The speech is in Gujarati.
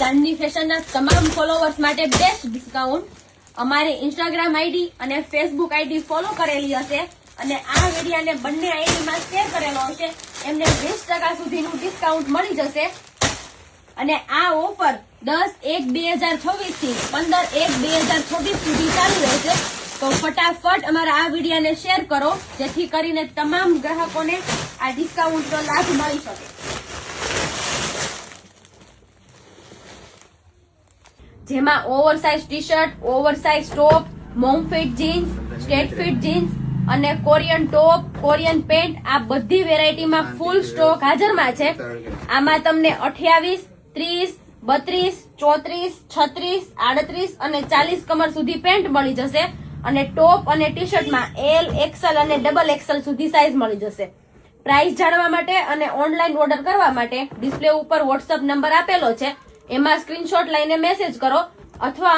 ચાંદની ફેશનના તમામ ફોલોવર્સ માટે બેસ્ટ ડિસ્કાઉન્ટ. અમારી ઇન્સ્ટાગ્રામ આઈડી અને ફેસબુક આઈડી ફોલો કરેલી હશે અને આ વિડીયોને બંને આઈડીમાં શેર કરેલો હશે એમને 20% સુધીનું ડિસ્કાઉન્ટ મળી જશે. અને આ ઓફર 10/1/2026 થી 15/1/2026 સુધી ચાલુ રહેશે. તો ફટાફટ અમારા આ વિડીયોને શેર કરો જેથી કરીને તમામ ગ્રાહકોને આ ડિસ્કાઉન્ટનો લાભ મળી શકે. જેમાં oversize T shirt, oversize top, mom fit jeans, straight fit jeans અને કોરિયન ટોપ, કોરિયન પેન્ટ આ બધી વેરાયટીમાં ફૂલ સ્ટોક હાજરમાં છે. આમાં તમને 28, 30, 32, 34, 36, 38 અને 40 કમર સુધી પેન્ટ મળી જશે. અને ટોપ અને ટી શર્ટમાં L, XL અને XXL સુધી સાઇઝ મળી જશે. પ્રાઇસ જાણવા માટે અને ઓનલાઈન ઓર્ડર કરવા માટે ડિસ્પ્લે ઉપર WhatsApp નંબર આપેલો છે, એમાં સ્ક્રીનશોટ લઈને મેસેજ કરો અથવા